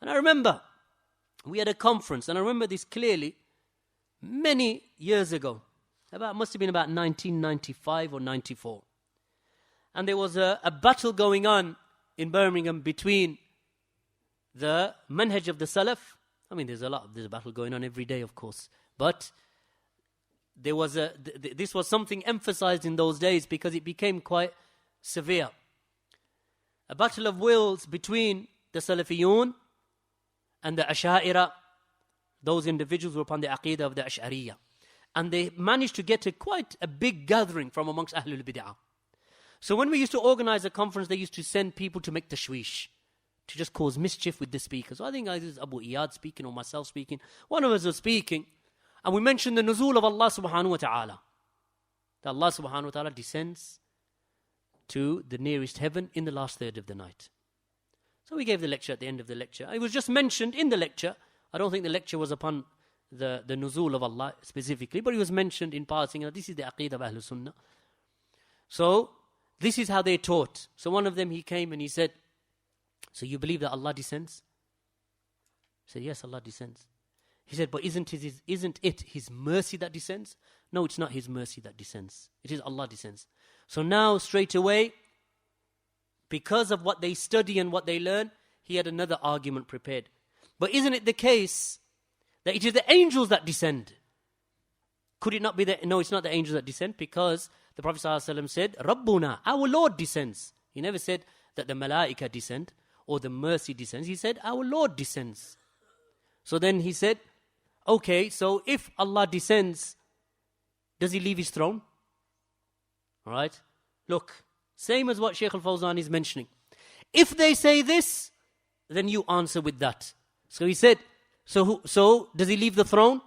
And I remember we had a conference, and I remember this clearly, many years ago. Must have been about 1995 or 94. And there was a battle going on in Birmingham between the manhaj of the Salaf. I mean, there's a battle going on every day, of course. But there was this was something emphasized in those days because it became quite severe. A battle of wills between the Salafiyun and the Ash'ariyah. Those individuals were upon the Aqidah of the Ash'ariyah. And they managed to get quite a big gathering from amongst Ahlul Bid'ah. So when we used to organize a conference, they used to send people to make tashwish, to just cause mischief with the speakers. So I think it was Abu Iyad speaking or myself speaking. One of us was speaking, and we mentioned the nuzul of Allah subhanahu wa ta'ala. That Allah subhanahu wa ta'ala descends to the nearest heaven in the last third of the night. So we gave the lecture at the end of the lecture. It was just mentioned in the lecture. I don't think the lecture was upon the nuzul of Allah specifically, but it was mentioned in passing. This is the Aqeedah of Ahlul Sunnah. So this is how they taught. So one of them, he came and he said, so you believe that Allah descends? I said, yes, Allah descends. He said, but isn't it His mercy that descends? No, it's not His mercy that descends. It is Allah descends. So now, straight away, because of what they study and what they learn, he had another argument prepared. But isn't it the case that it is the angels that descend? Could it not be that? No, it's not the angels that descend, because the Prophet ﷺ said, Rabbuna, our Lord descends. He never said that the malaika descend or the mercy descends. He said, our Lord descends. So then he said, okay, so if Allah descends, does He leave His throne? All right? Look, same as what Shaykh al-Fawzan is mentioning. If they say this, then you answer with that. So he said, so does He leave the throne?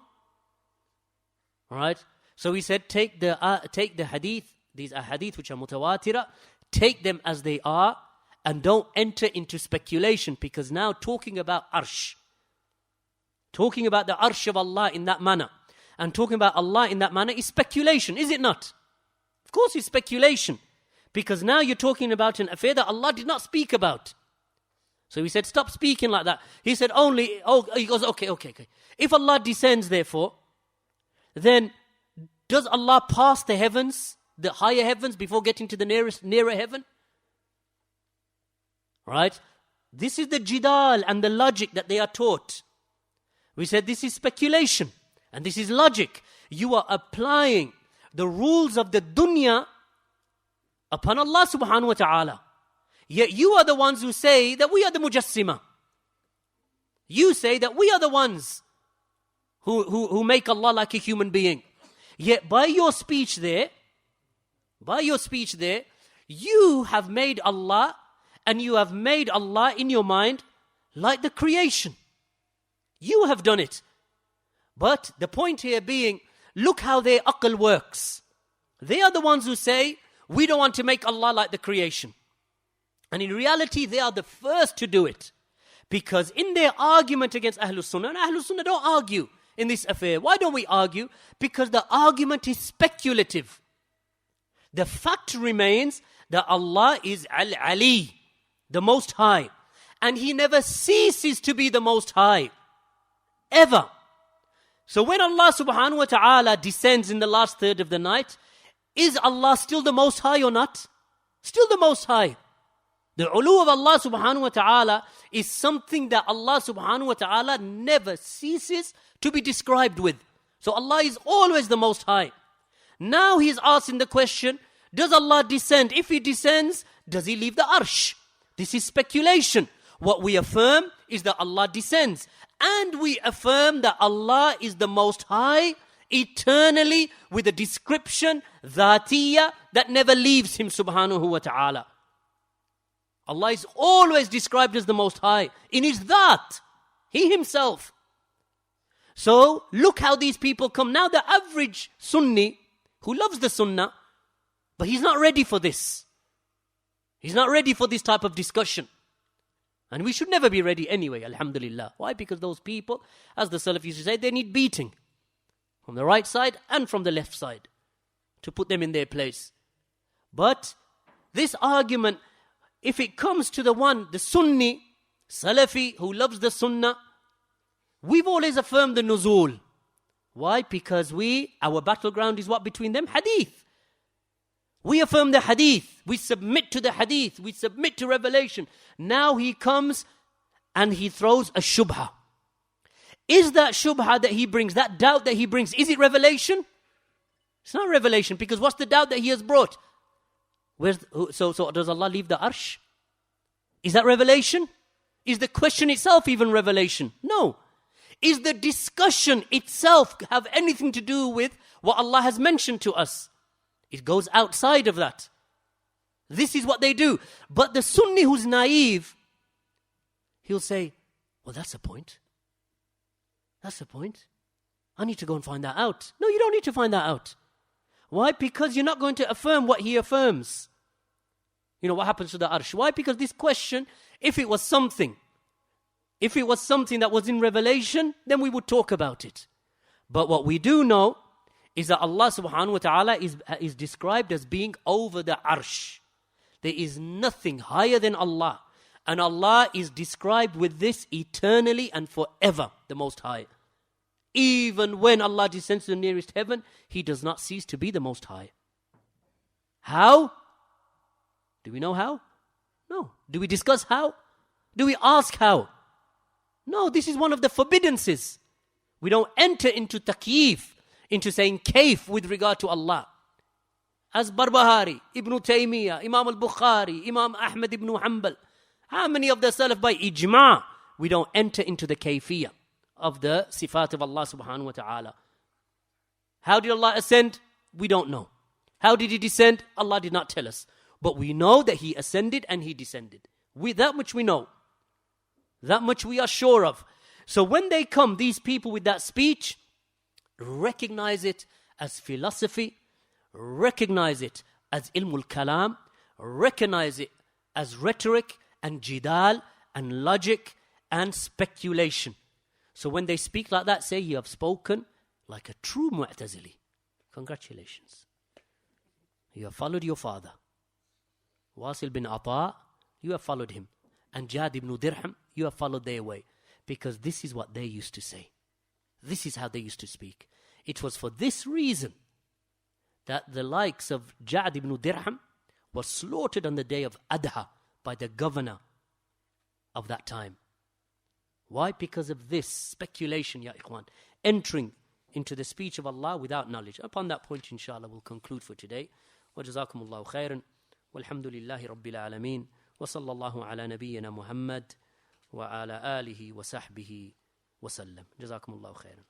All right? So he said, take the hadith, these are hadith which are mutawatira, take them as they are, and don't enter into speculation, because now talking about arsh, talking about the arsh of Allah in that manner, and talking about Allah in that manner is speculation, is it not? Of course it's speculation, because now you're talking about an affair that Allah did not speak about. So he said, stop speaking like that. He said, he goes, okay. If Allah descends, therefore, then does Allah pass the heavens, the higher heavens, before getting to the nearer heaven? Right? This is the jidal and the logic that they are taught. We said this is speculation and this is logic. You are applying the rules of the dunya upon Allah subhanahu wa ta'ala. Yet you are the ones who say that we are the mujassima. You say that we are the ones who make Allah like a human being. Yet by your speech there, you have made Allah, and you have made Allah in your mind like the creation. You have done it. But the point here being, look how their aql works. They are the ones who say, we don't want to make Allah like the creation. And in reality, they are the first to do it. Because in their argument against Ahlul Sunnah, and Ahlul Sunnah don't argue in this affair. Why don't we argue? Because the argument is speculative. The fact remains that Allah is Al-Ali, the Most High. And He never ceases to be the Most High. Ever. So when Allah subhanahu wa ta'ala descends in the last third of the night, is Allah still the Most High or not? Still the Most High. The ulu of Allah subhanahu wa ta'ala is something that Allah subhanahu wa ta'ala never ceases to be described with. So Allah is always the Most High. Now He is asking the question, does Allah descend? If He descends, does He leave the arsh? This is speculation. What we affirm is that Allah descends. And we affirm that Allah is the Most High eternally with a description, dhatiyya, that never leaves Him subhanahu wa ta'ala. Allah is always described as the Most High in His dhat, He Himself. So look how these people come. Now the average Sunni who loves the Sunnah, but he's not ready for this. He's not ready for this type of discussion. And we should never be ready anyway, alhamdulillah. Why? Because those people, as the Salaf used to say, they need beating from the right side and from the left side to put them in their place. But this argument, if it comes to the Sunni, Salafi who loves the Sunnah, we've always affirmed the nuzul. Why? Because our battleground is what between them? Hadith. We affirm the hadith. We submit to the hadith. We submit to revelation. Now he comes and he throws a shubha. Is that shubha that he brings, that doubt that he brings, is it revelation? It's not revelation, because what's the doubt that he has brought? So does Allah leave the arsh? Is that revelation? Is the question itself even revelation? No. Is the discussion itself have anything to do with what Allah has mentioned to us? It goes outside of that. This is what they do. But the Sunni who's naive, he'll say, well, that's a point. That's the point. I need to go and find that out. No, you don't need to find that out. Why? Because you're not going to affirm what he affirms. You know, what happens to the arsh? Why? Because this question, if it was something that was in revelation, then we would talk about it. But what we do know is that Allah subhanahu wa ta'ala is described as being over the arsh. There is nothing higher than Allah. And Allah is described with this eternally and forever, the Most High. Even when Allah descends to the nearest heaven, He does not cease to be the Most High. How? Do we know how? No. Do we discuss how? Do we ask how? No, this is one of the forbiddances. We don't enter into takyif, into saying kayf with regard to Allah. As Barbahari, Ibn Taymiyyah, Imam al-Bukhari, Imam Ahmad ibn Hanbal, how many of the Salaf by ijma', we don't enter into the kayfiyah of the sifat of Allah subhanahu wa ta'ala. How did Allah ascend? We don't know. How did He descend? Allah did not tell us. But we know that He ascended and He descended. That much we know. That much we are sure of. So when they come, these people with that speech, recognize it as philosophy, recognize it as ilmul kalam, recognize it as rhetoric and jidal and logic and speculation. So when they speak like that, say, you have spoken like a true Mu'tazili. Congratulations. You have followed your father. Wasil bin Ata, you have followed him. And Jad ibn Dirham, you have followed their way. Because this is what they used to say. This is how they used to speak. It was for this reason that the likes of Jad ibn Dirham were slaughtered on the day of Adha by the governor of that time. Why? Because of this speculation, ya ikhwan, entering into the speech of Allah without knowledge. Upon that point, inshallah, we'll conclude for today. Wa jazakumullahu khairan. Walhamdulillahi rabbil alameen. Wa sallallahu ala nabiyyina Muhammad wa ala alihi wa sahbihi wa sallam. Jazakumullahu khairan.